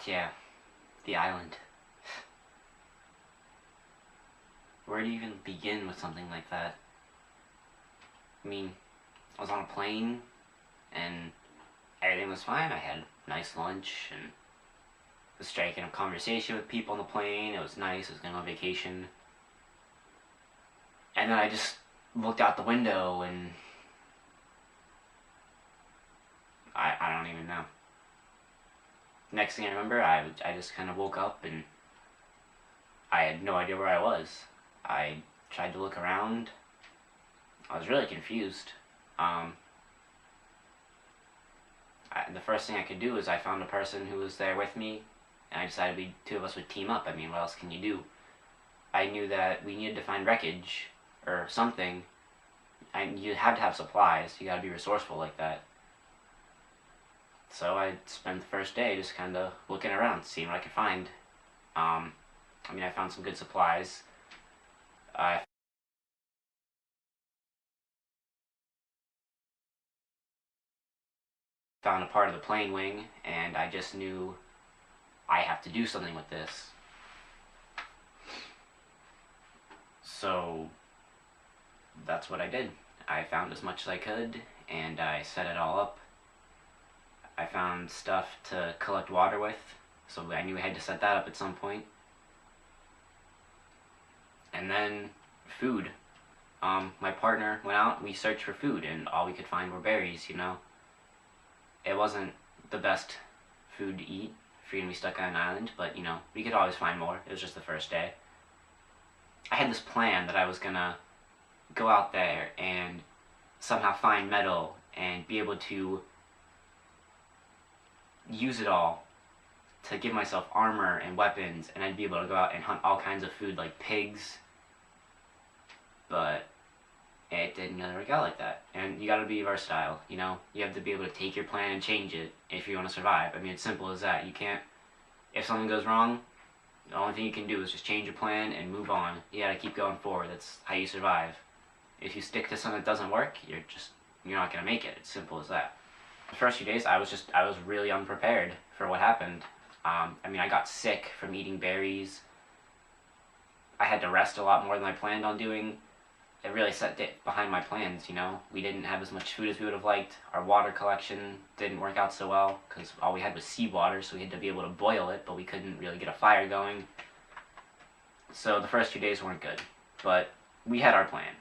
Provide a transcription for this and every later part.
Yeah, the island. Where do you even begin with something like that? I mean, I was on a plane, and everything was fine. I had a nice lunch, and was striking up conversation with people on the plane. It was nice. I was going on vacation. And then I just looked out the window, and I don't even know. Next thing I remember, I just kind of woke up, and I had no idea where I was. I tried to look around. I was really confused. The first thing I could do is I found a person who was there with me, and I decided two of us would team up. I mean, what else can you do? I knew that we needed to find wreckage or something, and you have to have supplies. You gotta be resourceful like that. So I spent the first day just kind of looking around, seeing what I could find. I mean, I found some good supplies. I found a part of the plane wing, and I just knew I have to do something with this. So that's what I did. I found as much as I could, and I set it all up. I found stuff to collect water with, so I knew I had to set that up at some point. And then food. My partner went out and we searched for food, and all we could find were berries, you know. It wasn't the best food to eat if you're gonna be stuck on an island, but you know, we could always find more. It was just the first day. I had this plan that I was gonna go out there and somehow find metal and be able to use it all to give myself armor and weapons, and I'd be able to go out and hunt all kinds of food like pigs. But it didn't really work out like that. And you gotta be versatile, you know? You have to be able to take your plan and change it if you want to survive. I mean, it's simple as that. You can't, if something goes wrong, the only thing you can do is just change your plan and move on. You gotta keep going forward. That's how you survive. If you stick to something that doesn't work, you're not gonna make it. It's simple as that. The first few days, I was really unprepared for what happened. I mean, I got sick from eating berries. I had to rest a lot more than I planned on doing. It really set behind my plans, you know? We didn't have as much food as we would have liked. Our water collection didn't work out so well, because all we had was seawater, so we had to be able to boil it, but we couldn't really get a fire going. So the first few days weren't good. But we had our plan.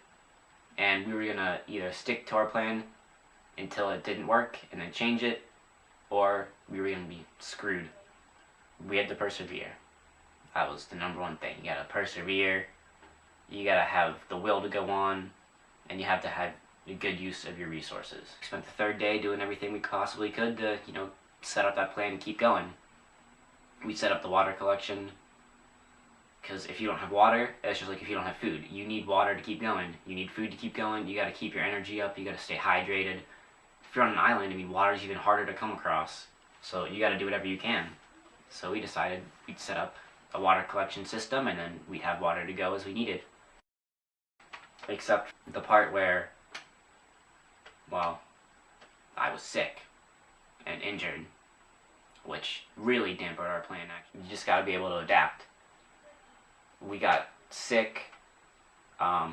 And we were gonna either stick to our plan until it didn't work, and then change it, or we were gonna be screwed. We had to persevere. That was the number one thing. You gotta persevere. You gotta have the will to go on, and you have to have a good use of your resources. We spent the third day doing everything we possibly could to, you know, set up that plan and keep going. We set up the water collection, because if you don't have water, it's just like if you don't have food. You need water to keep going. You need food to keep going. You gotta keep your energy up. You gotta stay hydrated. If you're on an island, I mean, water is even harder to come across. So you gotta do whatever you can. So we decided we'd set up a water collection system, and then we'd have water to go as we needed. Except the part where, well, I was sick and injured, which really dampened our plan. You just gotta be able to adapt. We got sick. A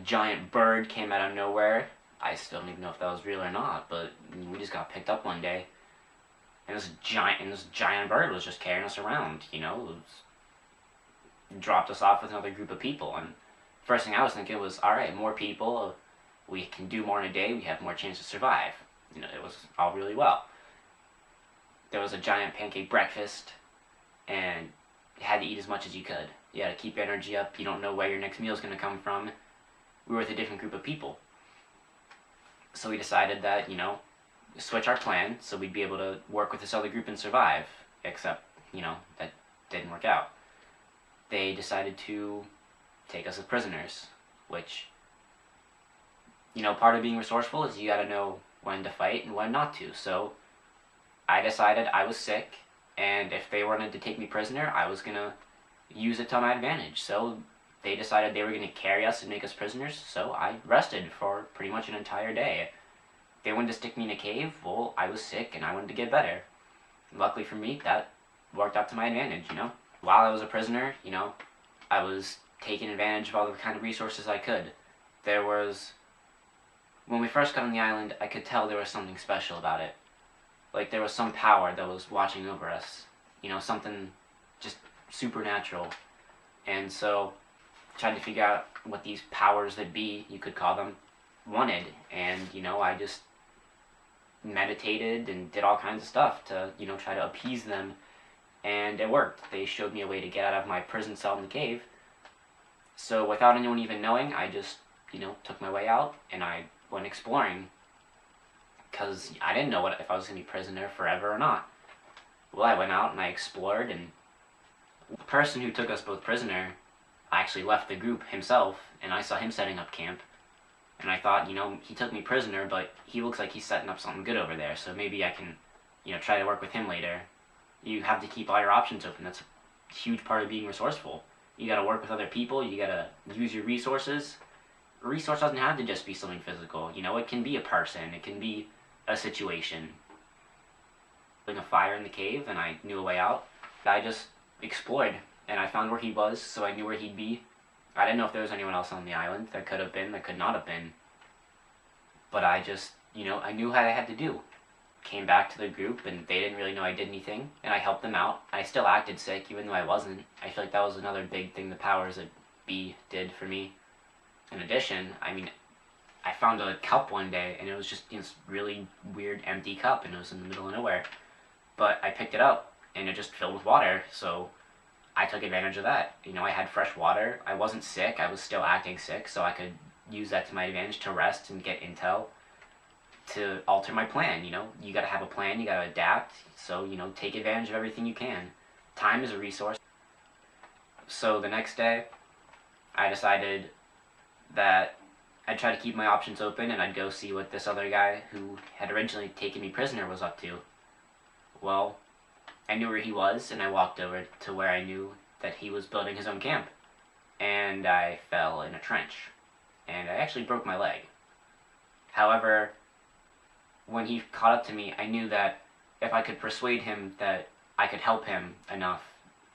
giant bird came out of nowhere. I still don't even know if that was real or not, but we just got picked up one day. And this giant bird was just carrying us around, you know? Dropped us off with another group of people, and first thing I was thinking was, alright, more people, we can do more in a day, we have more chance to survive. You know, it was all really well. There was a giant pancake breakfast, and you had to eat as much as you could. You had to keep your energy up, you don't know where your next meal is going to come from. We were with a different group of people. So we decided that, you know, switch our plan so we'd be able to work with this other group and survive. Except, you know, that didn't work out. They decided to take us as prisoners, which, you know, part of being resourceful is you gotta know when to fight and when not to. So I decided I was sick, and if they wanted to take me prisoner, I was gonna use it to my advantage. So they decided they were gonna carry us and make us prisoners, so I rested for pretty much an entire day. They wanted to stick me in a cave. Well, I was sick and I wanted to get better. Luckily for me, that worked out to my advantage, you know? While I was a prisoner, you know, I was taking advantage of all the kind of resources I could. There was, when we first got on the island, I could tell there was something special about it. Like there was some power that was watching over us, you know, something just supernatural. And so I tried to figure out what these powers that be, you could call them, wanted. And, you know, I just meditated and did all kinds of stuff to, you know, try to appease them. And it worked. They showed me a way to get out of my prison cell in the cave. So without anyone even knowing, I just, you know, took my way out and I went exploring. Because I didn't know if I was going to be prisoner forever or not. Well, I went out and I explored, and the person who took us both prisoner actually left the group himself, and I saw him setting up camp. And I thought, you know, he took me prisoner, but he looks like he's setting up something good over there, so maybe I can, you know, try to work with him later. You have to keep all your options open. That's a huge part of being resourceful. You gotta work with other people, you gotta use your resources. A resource doesn't have to just be something physical, you know, it can be a person, it can be a situation. Like a fire in the cave, and I knew a way out. I just explored, and I found where he was, so I knew where he'd be. I didn't know if there was anyone else on the island. There could have been, there could not have been. But I just, you know, I knew what I had to do. Came back to the group, and they didn't really know I did anything, and I helped them out. I still acted sick, even though I wasn't. I feel like that was another big thing the powers that be did for me. In addition, I mean, I found a cup one day, and it was just, you know, this really weird empty cup, and it was in the middle of nowhere. But I picked it up, and it just filled with water, so I took advantage of that. You know, I had fresh water, I wasn't sick, I was still acting sick, so I could use that to my advantage to rest and get intel to alter my plan, you know? You gotta have a plan, you gotta adapt, so, you know, take advantage of everything you can. Time is a resource. So the next day, I decided that I'd try to keep my options open, and I'd go see what this other guy who had originally taken me prisoner was up to. Well, I knew where he was, and I walked over to where I knew that he was building his own camp. And I fell in a trench. And I actually broke my leg. However, when he caught up to me, I knew that if I could persuade him that I could help him enough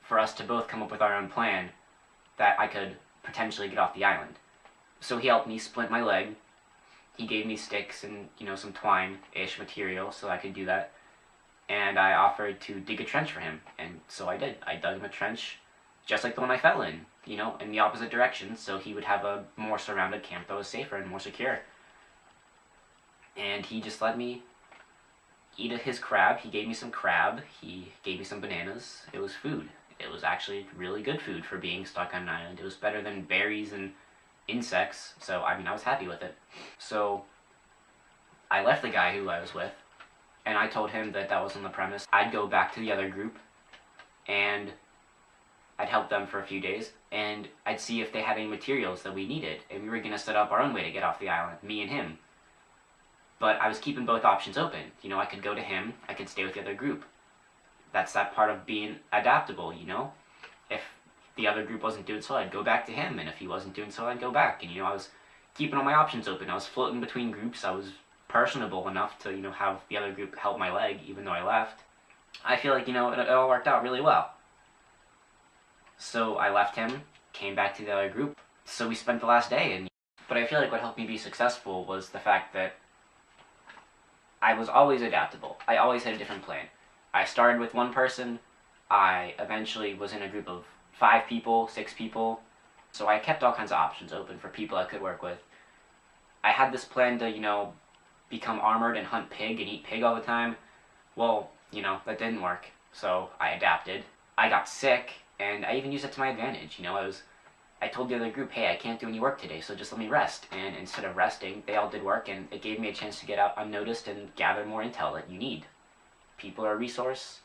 for us to both come up with our own plan, that I could potentially get off the island. So he helped me splint my leg. He gave me sticks and, you know, some twine-ish material so I could do that. And I offered to dig a trench for him, and so I did. I dug him a trench just like the one I fell in, you know, in the opposite direction, so he would have a more surrounded camp that was safer and more secure. And he just let me eat his crab. He gave me some crab. He gave me some bananas. It was food. It was actually really good food for being stuck on an island. It was better than berries and insects, so, I mean, I was happy with it. So I left the guy who I was with, and I told him that that wasn't the premise. I'd go back to the other group, and I'd help them for a few days, and I'd see if they had any materials that we needed, and we were going to set up our own way to get off the island, me and him. But I was keeping both options open. You know, I could go to him, I could stay with the other group. That's that part of being adaptable, you know? If the other group wasn't doing so, I'd go back to him, and if he wasn't doing so, I'd go back. And, you know, I was keeping all my options open. I was floating between groups. I was personable enough to, you know, have the other group help my leg, even though I left. I feel like, you know, it all worked out really well. So I left him, came back to the other group. So we spent the last day, but I feel like what helped me be successful was the fact that I was always adaptable. I always had a different plan. I started with one person. I eventually was in a group of 5 people, 6 people. So I kept all kinds of options open for people I could work with. I had this plan to, you know, become armored and hunt pig and eat pig all the time. Well, you know, that didn't work. So I adapted. I got sick, and I even used it to my advantage. You know, I told the other group, hey, I can't do any work today, so just let me rest. And instead of resting, they all did work, and it gave me a chance to get out unnoticed and gather more intel that you need. People are a resource,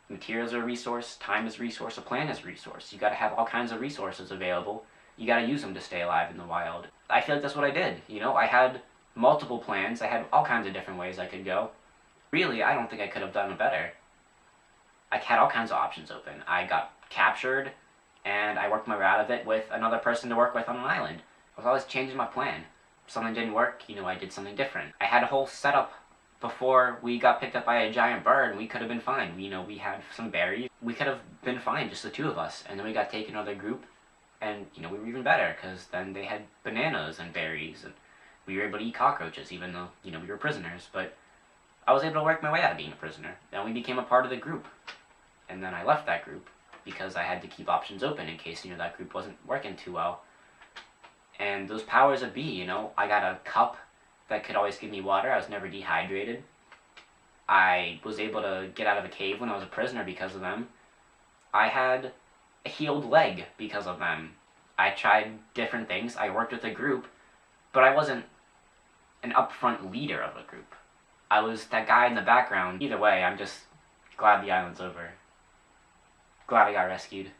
materials are a resource, time is a resource, a plan is a resource. You gotta have all kinds of resources available. You gotta use them to stay alive in the wild. I feel like that's what I did. You know, I had multiple plans, I had all kinds of different ways I could go. Really, I don't think I could have done it better. I had all kinds of options open. I got captured, and I worked my way out of it with another person to work with on an island. I was always changing my plan. If something didn't work, you know, I did something different. I had a whole setup before we got picked up by a giant bird, we could have been fine. We had some berries. We could have been fine, just the two of us. And then we got taken to another group, and we were even better because then they had bananas and berries, and we were able to eat cockroaches, even though we were prisoners. But I was able to work my way out of being a prisoner. Then we became a part of the group, and then I left that group because I had to keep options open in case that group wasn't working too well. And those powers of be, I got a cup that could always give me water. I was never dehydrated. I was able to get out of a cave when I was a prisoner because of them. I had a healed leg because of them. I tried different things. I worked with a group, but I wasn't an upfront leader of a group. I was that guy in the background. Either way, I'm just glad the island's over. Glad I got rescued.